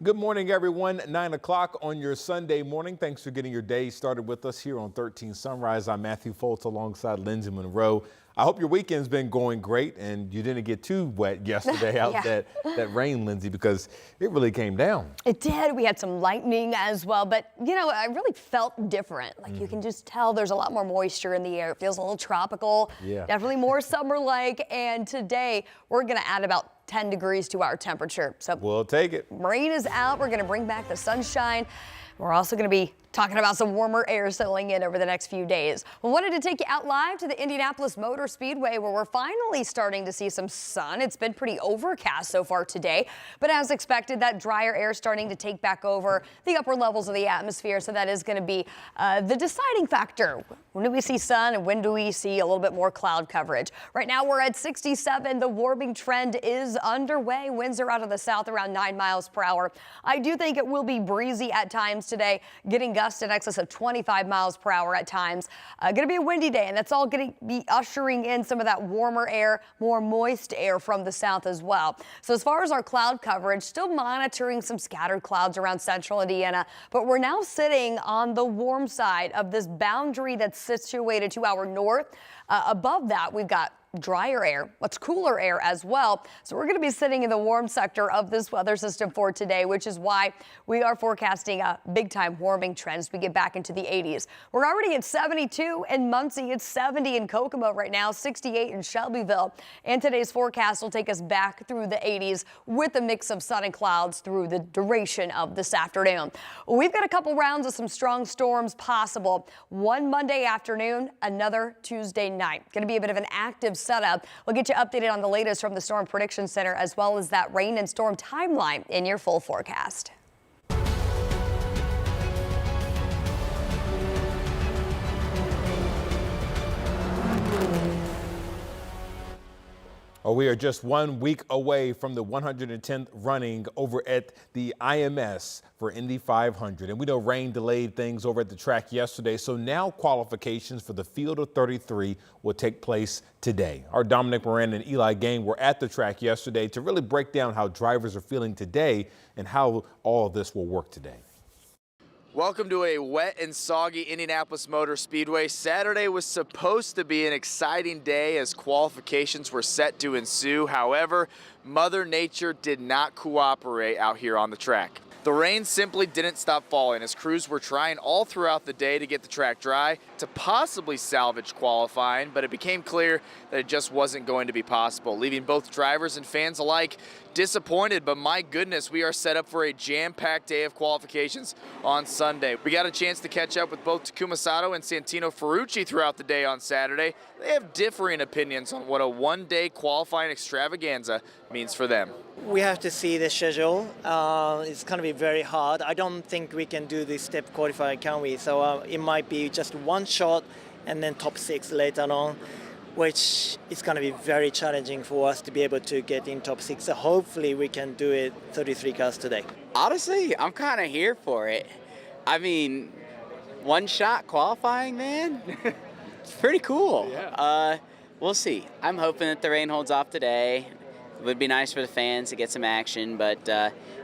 Good morning, everyone. 9 o'clock on your Sunday morning. Thanks for getting your day started with us here on 13 Sunrise. I'm Matthew Foltz alongside Lindsay Monroe. I hope your weekend's been going great and you didn't get too wet yesterday out Yeah. that rain, Lindsay, because it really came down. It did. We had some lightning as well, but you know, I really felt different. Like you can just tell there's a lot more moisture in the air. It feels a little tropical, definitely more summer-like. And today we're going to add about 10 degrees to our temperature. So We'll take it. rain is out. We're going to bring back the sunshine. We're also going to be talking about some warmer air settling in over the next few days. We wanted to take you out live to the Indianapolis Motor Speedway where we're finally starting to see some sun. It's been pretty overcast so far today, but as expected, that drier air starting to take back over the upper levels of the atmosphere. So that is going to be the deciding factor. When do we see sun and when do we see a little bit more cloud coverage? Right now we're at 67. The warming trend is underway. Winds are out of the south around 9 miles per hour. I do think it will be breezy at times today, getting gusts in excess of 25 miles per hour at times. Going to be a windy day, and that's all going to be ushering in some of that warmer air, more moist air from the south as well. So as far as our cloud coverage, still monitoring some scattered clouds around central Indiana, but we're now sitting on the warm side of this boundary that's situated to our north. Above that, we've got drier air, much cooler air as well. So we're going to be sitting in the warm sector of this weather system for today, which is why we are forecasting a big time warming trend as we get back into the 80s. We're already at 72 in Muncie. It's 70 in Kokomo right now, 68 in Shelbyville. And today's forecast will take us back through the 80s with a mix of sun and clouds through the duration of this afternoon. We've got a couple rounds of some strong storms possible. One Monday afternoon, another Tuesday night. Going to be a bit of an active setup. We'll get you updated on the latest from the Storm Prediction Center as well as that rain and storm timeline in your full forecast. We are just 1 week away from the 110th running over at the IMS for Indy 500. And we know rain delayed things over at the track yesterday. So now qualifications for the field of 33 will take place today. Our Dominic Moran and Eli Gang were at the track yesterday to really break down how drivers are feeling today and how all of this will work today. Welcome to a wet and soggy Indianapolis Motor Speedway. Saturday was supposed to be an exciting day as qualifications were set to ensue. However, Mother Nature did not cooperate out here on the track. The rain simply didn't stop falling as crews were trying all throughout the day to get the track dry to possibly salvage qualifying, but it became clear that it just wasn't going to be possible, leaving both drivers and fans alike disappointed. But my goodness, we are set up for a jam-packed day of qualifications on Sunday. We got a chance to catch up with both Takuma Sato and Santino Ferrucci throughout the day on Saturday. They have differing opinions on what a one-day qualifying extravaganza means for them. We have to see the schedule. It's going to be very hard. I don't think we can do this step qualifying, can we? So it might be just one shot and then top 6 later on, which is going to be very challenging for us to be able to get in top 6. So hopefully we can do it 33 cars today. Honestly, I'm kind of here for it. I mean, one shot qualifying, man. It's pretty cool. Yeah. We'll see. I'm hoping that the rain holds off today. It would be nice for the fans to get some action, but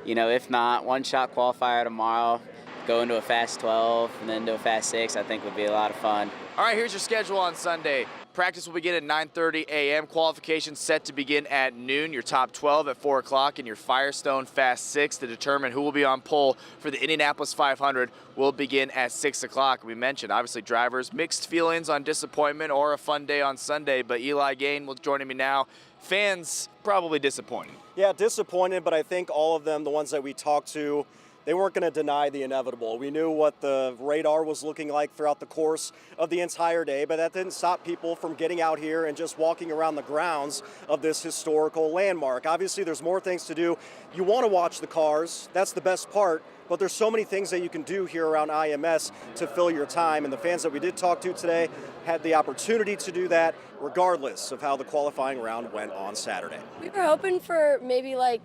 you know, if not, one shot qualifier tomorrow, go into a fast 12 and then to a fast 6, I think would be a lot of fun. All right, here's your schedule on Sunday. Practice will begin at 9:30 a.m. Qualifications set to begin at noon. Your top 12 at 4 o'clock and your Firestone Fast 6 to determine who will be on pole for the Indianapolis 500 will begin at 6 o'clock. We mentioned, obviously, drivers, mixed feelings on disappointment or a fun day on Sunday, but Eli Gain will join me now. Fans probably disappointed. Yeah, disappointed, but I think all of them, the ones that we talked to, they weren't going to deny the inevitable. We knew what the radar was looking like throughout the course of the entire day, but that didn't stop people from getting out here and just walking around the grounds of this historical landmark. Obviously, there's more things to do. You want to watch the cars. That's the best part. But there's so many things that you can do here around IMS to fill your time. And the fans that we did talk to today had the opportunity to do that regardless of how the qualifying round went on Saturday. We were hoping for maybe like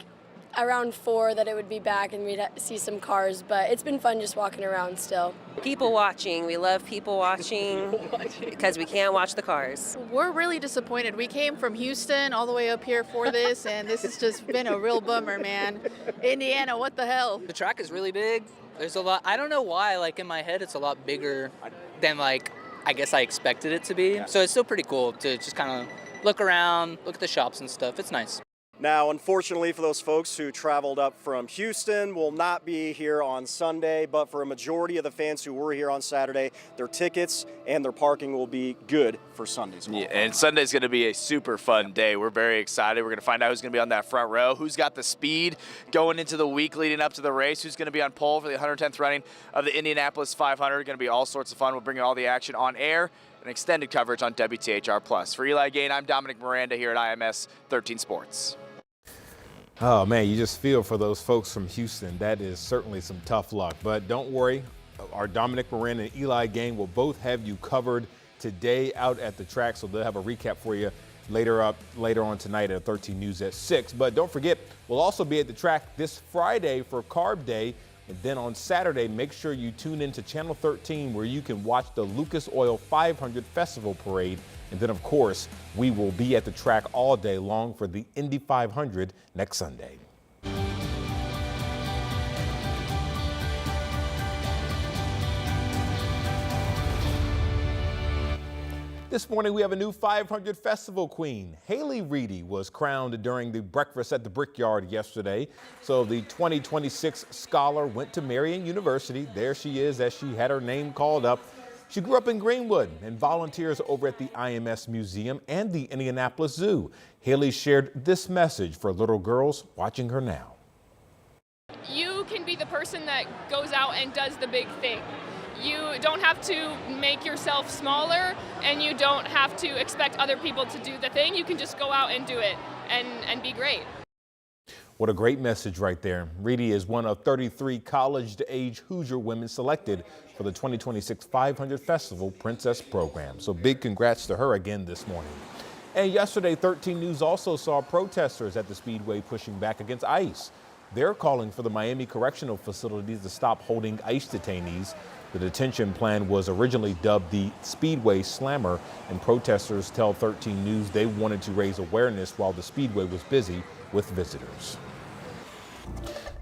around 4 that it would be back and we'd see some cars, but it's been fun just walking around still. People watching. We love people watching because we can't watch the cars. We're really disappointed. We came from Houston all the way up here for this, and this has just been a real bummer, man. Indiana, what the hell? The track is really big. There's a lot. I don't know why, like in my head, it's a lot bigger than like I guess I expected it to be. So it's still pretty cool to just kind of look around, look at the shops and stuff. It's nice. Now, unfortunately for those folks who traveled up from Houston, will not be here on Sunday, but for a majority of the fans who were here on Saturday, their tickets and their parking will be good for Sunday's qualifying. Yeah, and Sunday's going to be a super fun day. We're very excited. We're going to find out who's going to be on that front row, who's got the speed going into the week leading up to the race, who's going to be on pole for the 110th running of the Indianapolis 500. Going to be all sorts of fun. We'll bring you all the action on air and extended coverage on WTHR+. For Eli Gain, I'm Dominic Miranda here at IMS 13 Sports. Oh, man, you just feel for those folks from Houston. That is certainly some tough luck. But don't worry, our Dominic Miranda and Eli Gain will both have you covered today out at the track. So they'll have a recap for you later on tonight at 13 News at 6. But don't forget, we'll also be at the track this Friday for Carb Day. And then on Saturday, make sure you tune into Channel 13 where you can watch the Lucas Oil 500 Festival Parade. And then, of course, we will be at the track all day long for the Indy 500 next Sunday. This morning, we have a new 500 Festival Queen. Haley Reedy was crowned during the breakfast at the Brickyard yesterday. So the 2026 scholar went to Marian University. There she is as she had her name called up. She grew up in Greenwood and volunteers over at the IMS Museum and the Indianapolis Zoo. Haley shared this message for little girls watching her now. You can be the person that goes out and does the big thing. You don't have to make yourself smaller, and you don't have to expect other people to do the thing. You can just go out and do it and be great. What a great message right there. Reedy is one of 33 college-age Hoosier women selected for the 2026 500 Festival Princess Program. So big congrats to her again this morning. And yesterday, 13 News also saw protesters at the Speedway pushing back against ICE. They're calling for the Miami Correctional Facilities to stop holding ICE detainees. The detention plan was originally dubbed the Speedway Slammer, and protesters tell 13 News they wanted to raise awareness while the Speedway was busy with visitors.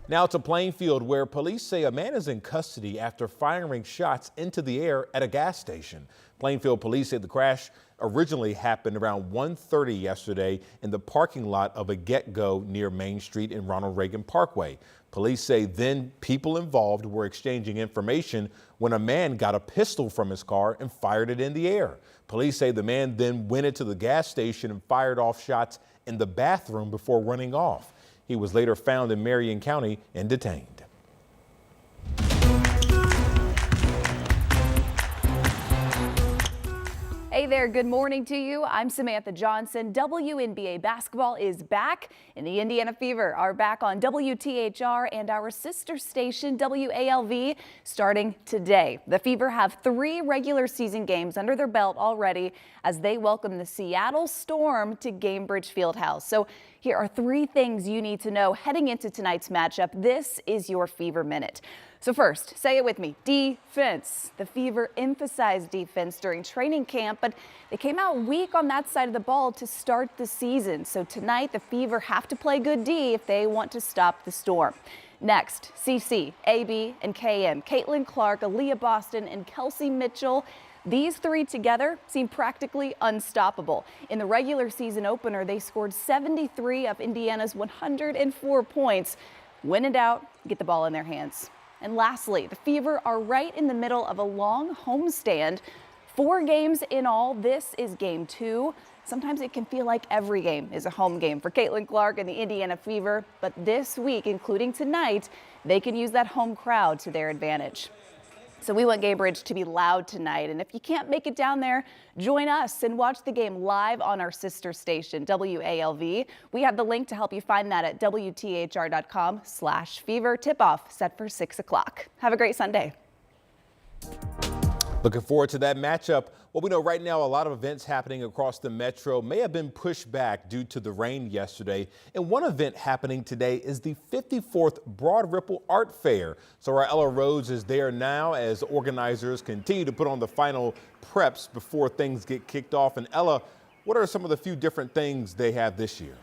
Now to Plainfield, where police say a man is in custody after firing shots into the air at a gas station. Plainfield police say the crash originally happened around 1:30 yesterday in the parking lot of a Get-Go near Main Street and Ronald Reagan Parkway. Police say then people involved were exchanging information when a man got a pistol from his car and fired it in the air. Police say the man then went into the gas station and fired off shots in the bathroom before running off. He was later found in Marion County and detained. Hey there, good morning to you. I'm Samantha Johnson. WNBA basketball is back, and the Indiana Fever are back on WTHR and our sister station WALV starting today. The Fever have 3 regular season games under their belt already as they welcome the Seattle Storm to Gainbridge Fieldhouse. So here are 3 things you need to know heading into tonight's matchup. This is your Fever Minute. So first, say it with me, defense. The Fever emphasized defense during training camp, but they came out weak on that side of the ball to start the season. So tonight, the Fever have to play good D if they want to stop the Storm. Next, CC, AB, and KM. Caitlin Clark, Aaliyah Boston, and Kelsey Mitchell. These 3 together seem practically unstoppable. In the regular season opener, they scored 73 of Indiana's 104 points. Win in doubt, get the ball in their hands. And lastly, the Fever are right in the middle of a long homestand. 4 games in all. This is game 2. Sometimes it can feel like every game is a home game for Caitlin Clark and the Indiana Fever. But this week, including tonight, they can use that home crowd to their advantage. So we want Gainbridge to be loud tonight. And if you can't make it down there, join us and watch the game live on our sister station, WALV. We have the link to help you find that at WTHR.com/fever. Tip-off set for 6 o'clock. Have a great Sunday. Looking forward to that matchup. Well, we know right now a lot of events happening across the metro may have been pushed back due to the rain yesterday. And one event happening today is the 54th Broadripple Art Fair. So our Ella Rhodes is there now as organizers continue to put on the final preps before things get kicked off. And Ella, what are some of the few different things they have this year?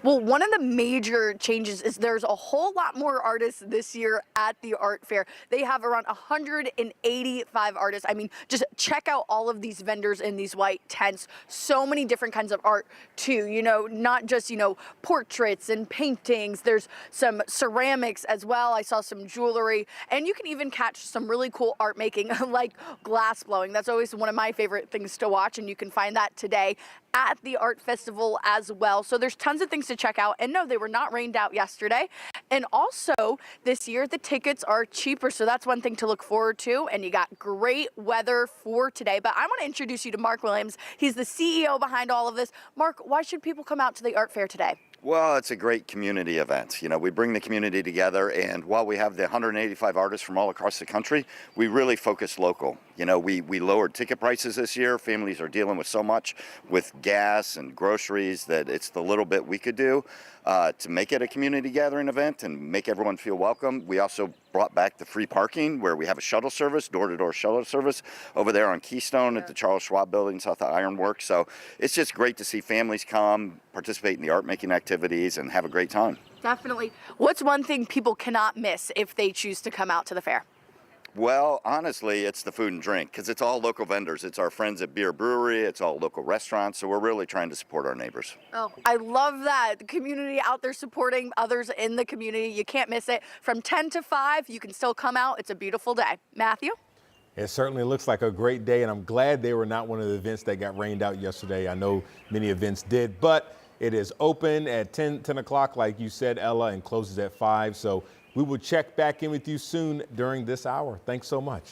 Well, one of the major changes is there's a whole lot more artists this year at the art fair. They have around 185 artists. I mean, just check out all of these vendors in these white tents. So many different kinds of art too, you know, not just, you know, portraits and paintings. There's some ceramics as well. I saw some jewelry, and you can even catch some really cool art making like glass blowing. That's always one of my favorite things to watch, and you can find that today at the art festival as well. So there's tons of things to check out. And no, they were not rained out yesterday. And also this year, the tickets are cheaper. So that's one thing to look forward to. And you got great weather for today. But I want to introduce you to Mark Williams. He's the CEO behind all of this. Mark, why should people come out to the art fair today? Well, it's a great community event. You know, we bring the community together, and while we have the 185 artists from all across the country, we really focus local. You know, we lowered ticket prices this year. Families are dealing with so much with gas and groceries that it's the little bit we could do to make it a community gathering event and make everyone feel welcome. We also brought back the free parking, where we have a shuttle service, door-to-door shuttle service over there on Keystone at the Charles Schwab building south of Ironworks. So it's just great to see families come, participate in the art making activities, and have a great time. Definitely. What's one thing people cannot miss if they choose to come out to the fair? Well, honestly, it's the food and drink, because it's all local vendors. It's our friends at Beer Brewery. It's all local restaurants. So we're really trying to support our neighbors. Oh, I love that. The community out there supporting others in the community. You can't miss it. From 10 to 5, you can still come out. It's a beautiful day. Matthew? It certainly looks like a great day, and I'm glad they were not one of the events that got rained out yesterday. I know many events did, but it is open at 10 o'clock, like you said, Ella, and closes at 5. So we will check back in with you soon during this hour. Thanks so much.